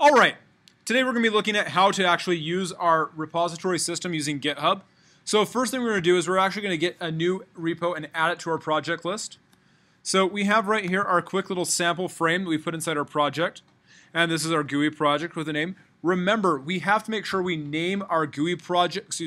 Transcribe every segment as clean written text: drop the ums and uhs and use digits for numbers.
All right, today we're going to be looking at how to actually use our repository system using GitHub. So first thing we're going to do is we're actually going to get a new repo and add it to our project list. So we have right here our quick little sample frame that we put inside our project. And this is our GUI project with a name. Remember, we have to make sure we name our GUI project,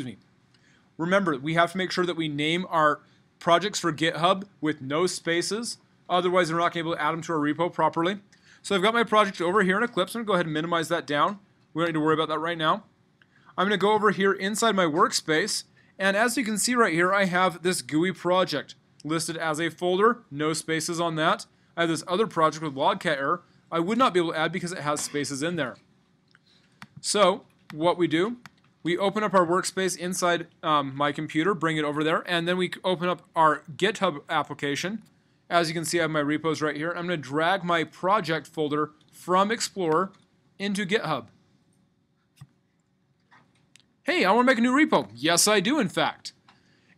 Remember, we have to make sure that we name our projects for GitHub with no spaces. Otherwise, we're not going to be able to add them to our repo properly. So I've got my project over here in Eclipse. I'm going to go ahead and minimize that down. We don't need to worry about that right now. I'm going to go over here inside my workspace. And as you can see right here, I have this GUI project listed as a folder. No spaces on that. I have this other project with logcat error. I would not be able to add because it has spaces in there. So what we do, we open up our workspace inside my computer, bring it over there, and then we open up our GitHub application. As you can see, I have my repos right here. I'm going to drag my project folder from Explorer into GitHub. Hey, I want to make a new repo. Yes, I do, in fact.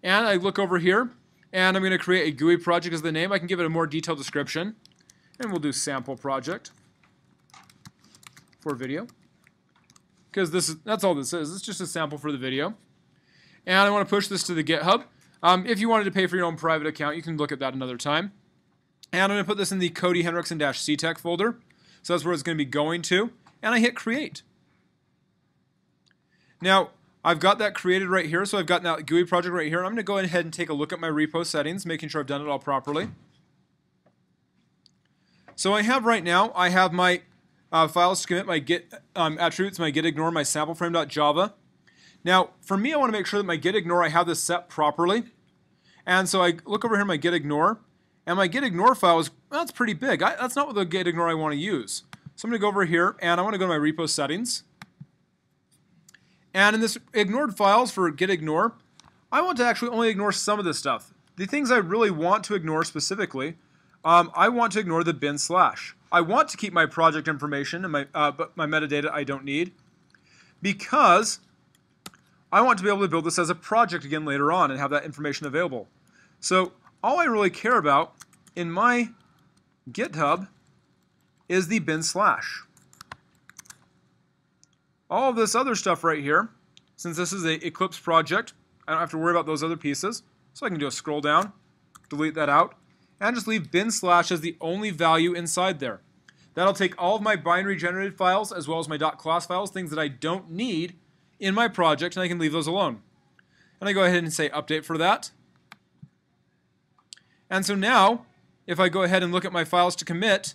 And I look over here, and I'm going to create a GUI project as the name. I can give it a more detailed description. And we'll do sample project for video. Because that's all this is. It's just a sample for the video. And I want to push this to the GitHub. If you wanted to pay for your own private account, you can look at that another time. And I'm going to put this in the Cody Henriksen-CTech folder. So that's where it's going to be going to. And I hit create. Now, I've got that created right here. So I've got that GUI project right here. I'm going to go ahead and take a look at my repo settings, making sure I've done it all properly. So I have right now, I have my files to commit, my git attributes, my gitignore, my sampleframe.java. Now, for me, I want to make sure that my gitignore, I have this set properly. And so I look over here in my gitignore, and my gitignore file is, well, that's pretty big. That's not what the gitignore I want to use. So I'm going to go over here, and I want to go to my repo settings. And in this ignored files for gitignore, I want to actually only ignore some of this stuff. The things I really want to ignore specifically, I want to ignore the bin slash. I want to keep my project information, and but my metadata I don't need, because I want to be able to build this as a project again later on and have that information available. So all I really care about in my GitHub is the bin slash. All of this other stuff right here, since this is an Eclipse project, I don't have to worry about those other pieces. So I can do a scroll down, delete that out, and just leave bin slash as the only value inside there. That'll take all of my binary generated files as well as my .class files, things that I don't need in my project, and I can leave those alone. And I go ahead and say update for that. And so now, if I go ahead and look at my files to commit,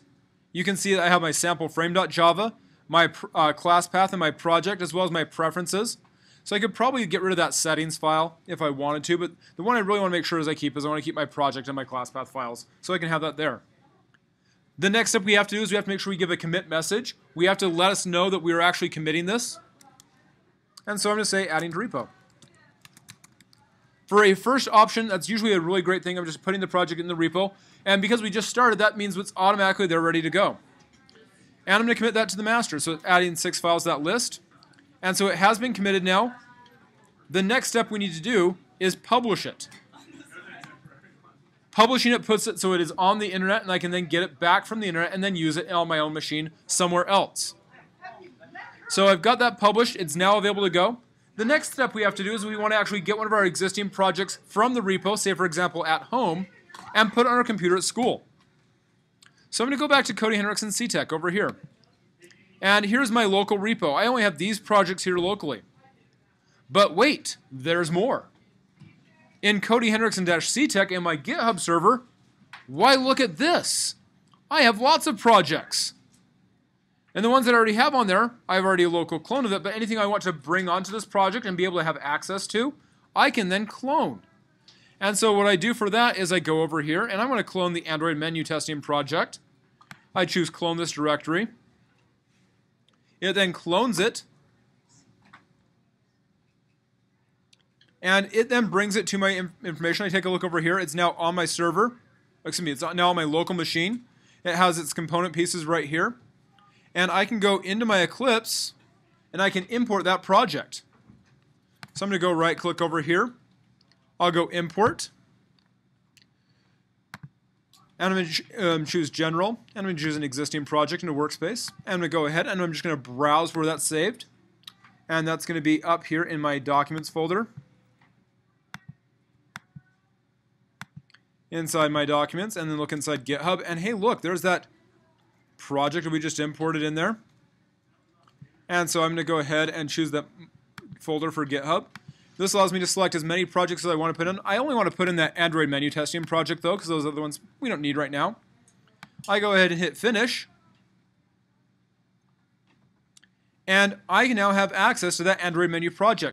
you can see that I have my sampleframe.java, my class path and my project, as well as my preferences. So I could probably get rid of that settings file if I wanted to, but the one I really want to make sure is I want to keep my project and my class path files, so I can have that there. The next step we have to do is we have to make sure we give a commit message. We have to let us know that we are actually committing this. And so I'm going to say adding to repo. For a first option, that's usually a really great thing. I'm just putting the project in the repo. And because we just started, that means it's automatically they're ready to go. And I'm going to commit that to the master. So adding 6 files to that list. And so it has been committed now. The next step we need to do is publish it. Publishing it puts it so it is on the internet, and I can then get it back from the internet and then use it on my own machine somewhere else. So I've got that published. It's now available to go. The next step we have to do is we want to actually get one of our existing projects from the repo, say for example at home, and put it on our computer at school. So I'm going to go back to Cody Henriksen-CTech over here. And here's my local repo. I only have these projects here locally. But wait, there's more. In Cody Henriksen-CTech in my GitHub server, why look at this. I have lots of projects. And the ones that I already have on there, I have already a local clone of it, but anything I want to bring onto this project and be able to have access to, I can then clone. And so what I do for that is I go over here, and I'm going to clone the Android menu testing project. I choose clone this directory. It then clones it, and it then brings it to my information. I take a look over here. It's now on my server. Excuse me, it's now on my local machine. It has its component pieces right here. And I can go into my Eclipse, and I can import that project. So I'm going to go right-click over here. I'll go import. And I'm going to choose General, and I'm going to choose an existing project in a workspace. And I'm going to go ahead and I'm just going to browse where that's saved. And that's going to be up here in my Documents folder. Inside my Documents, and then look inside GitHub. And hey, look, there's that project that we just imported in there. And so I'm going to go ahead and choose that folder for GitHub. This allows me to select as many projects as I want to put in. I only want to put in that Android menu testing project, though, because those are the ones we don't need right now. I go ahead and hit Finish. And I now have access to that Android menu project.